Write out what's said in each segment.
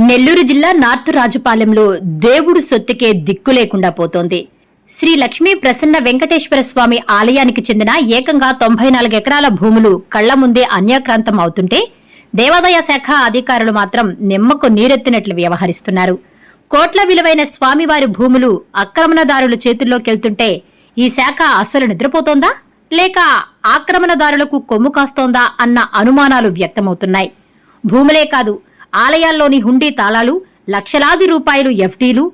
నెల్లూరు జిల్లా నార్త్ రాజుపాలెంలో దేవుడు సొత్తుకే దిక్కు లేకుండా పోతోంది. శ్రీ లక్ష్మీ ప్రసన్న వెంకటేశ్వర స్వామి ఆలయానికి చెందిన ఏకంగా 94 ఎకరాల భూములు కళ్ల ముందే అన్యాక్రాంతం అవుతుంటే దేవాదాయ శాఖ అధికారులు మాత్రం నిమ్మకు నీరెత్తినట్లు వ్యవహరిస్తున్నారు. కోట్ల విలువైన స్వామివారి భూములు ఆక్రమణదారుల చేతుల్లోకెళ్తుంటే ఈ శాఖ అసలు నిద్రపోతోందా లేక ఆక్రమణదారులకు కొమ్ము కాస్తోందా అన్న అనుమానాలు వ్యక్తమవుతున్నాయి. భూములే కాదు, ఆలయాల్లోని హుండీ తాళాలు, లక్షలాది రూపాయలు ఎఫ్డీలు,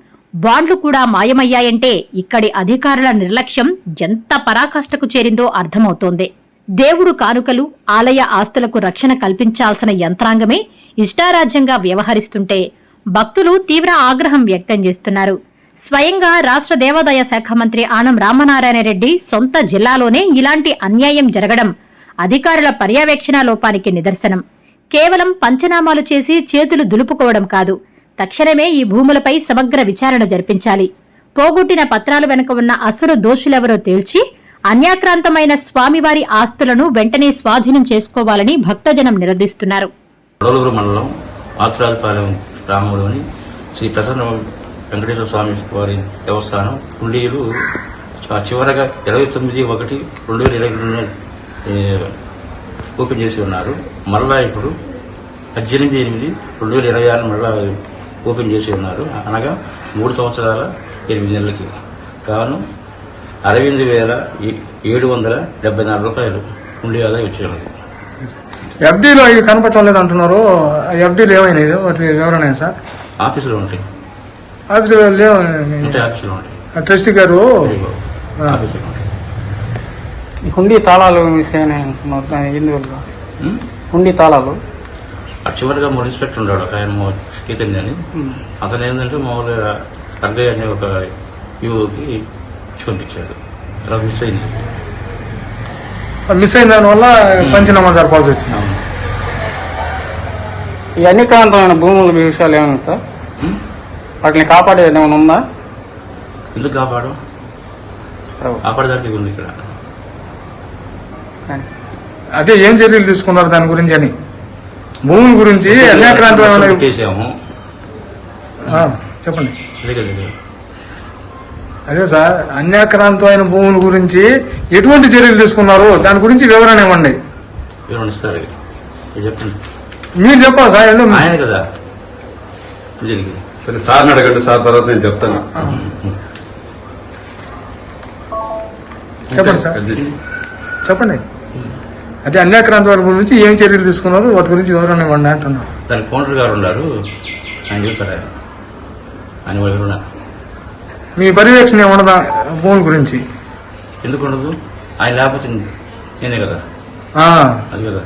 బాండ్లు కూడా మాయమయ్యాయంటే ఇక్కడి అధికారుల నిర్లక్ష్యం ఎంత పరాకాష్ఠకు చేరిందో అర్థమవుతోంది. దేవుడు కానుకలు, ఆలయ ఆస్తులకు రక్షణ కల్పించాల్సిన యంత్రాంగమే ఇష్టారాజ్యంగా వ్యవహరిస్తుంటే భక్తులు తీవ్ర ఆగ్రహం వ్యక్తం చేస్తున్నారు. స్వయంగా రాష్ట్ర దేవాదాయ శాఖ మంత్రి ఆనం రామనారాయణ రెడ్డి సొంత జిల్లాలోనే ఇలాంటి అన్యాయం జరగడం అధికారుల పర్యవేక్షణ లోపానికి నిదర్శనం. కేవలం పంచనామాలు చేసి చేతులు దులుపుకోవడం కాదు, తక్షణమే ఈ భూములపై సమగ్ర విచారణ జరిపించాలి. పోగొట్టిన పత్రాలు వెనుక ఉన్న అసలు దోషులెవరో తేల్చి అన్యాక్రాంతమైన స్వామివారి ఆస్తులను వెంటనే స్వాధీనం చేసుకోవాలని భక్తజనం నిలదీస్తున్నారు. మండలం ఆత్రాజపాలెం గ్రామంలోని శ్రీ ప్రసన్న వెంకటేశ్వర స్వామి వారి దేవస్థానం హుండీలు చివరగా 29/1/2022 ఓపెన్ చేసి ఉన్నారు. మళ్ళా ఇప్పుడు 18/8/2026 మళ్ళా ఓపెన్ చేసి ఉన్నారు. అనగా 3 సంవత్సరాల 8 నెలలకి కాను 68,774 రూపాయలు హుండీ ఆదాయం వచ్చేది. ఎఫ్డీలో ఇవి కనపట్టలేదు అంటున్నారు. ఎఫ్డీలు ఏమైనాయి వాటి వివరణ సార్? ఆఫీసులో ఉంటాయి. ఆఫీసులో లేవు, ఆఫీసులో ఉంటాయి. ట్రస్టీ గారు ఆఫీసులో ఉంటాయి. హుండీ తాళాలు మిస్ అయినాయి అంటున్నారు. ఎందువల్ల హుండీ తాళాలు? చివరిగా మా ఇన్స్పెక్టర్ ఉన్నాడు ఒక ఆయన చైతన్య అని. అతను ఏంటంటే మామూలుగా అర్గయ్య అనే ఒక యువకి పంపించాడు. అలా మిస్ అయింది. మిస్ అయిన దానివల్ల పంచనామా జరపాల్సి వచ్చింది. ఈ అన్యక్రాంతమైన భూముల విషయాలు ఏమైనా సార్? వాటిని కాపాడేది ఏమైనా ఉందా? ఎందుకు కాపాడదానికి ఉంది ఇక్కడ. అదే ఏం చర్యలు తీసుకున్నారు దాని గురించి అని, భూముల గురించి అన్యాక్రాంతమైన చెప్పండి. అదే సార్, అన్యాక్రాంతమైన భూముల గురించి ఎటువంటి చర్యలు తీసుకున్నారు దాని గురించి వివరణ ఇవ్వండి. చెప్పండి, మీరు చెప్పాలి సార్. ఆయన కదా సరే సార్ని అడగండి, సార్ తర్వాత నేను చెప్తాను. చెప్పండి సార్, చెప్పండి. అదే అన్యాక్రాంతమైన భూముల గురించి ఏం చర్యలు తీసుకున్నారు వాటి గురించి వివరణ ఇవ్వండి అంటున్నారు. దానికి ఫౌండర్ గారు ఉన్నారు, ఆయన చెప్తారు. ఆయన వివరణ మీ పర్యవేక్షణ ఏమన్నదా భూముల గురించి? ఎందుకు ఉండదు? ఆయన లేకపోతే నేనే కదా, అది కదా.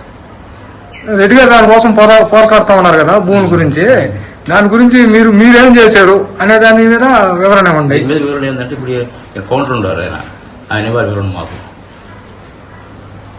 రెడ్డి గారు దానికోసం పోరాడుతూ ఉన్నారు కదా భూముల గురించి. దాని గురించి మీరేం చేశారు అనే దాని మీద వివరణ ఇవ్వండి. వివరణ ఏంటంటే ఇప్పుడు ఫౌండర్ ఉన్నారు, ఆయన వివరణ మాకు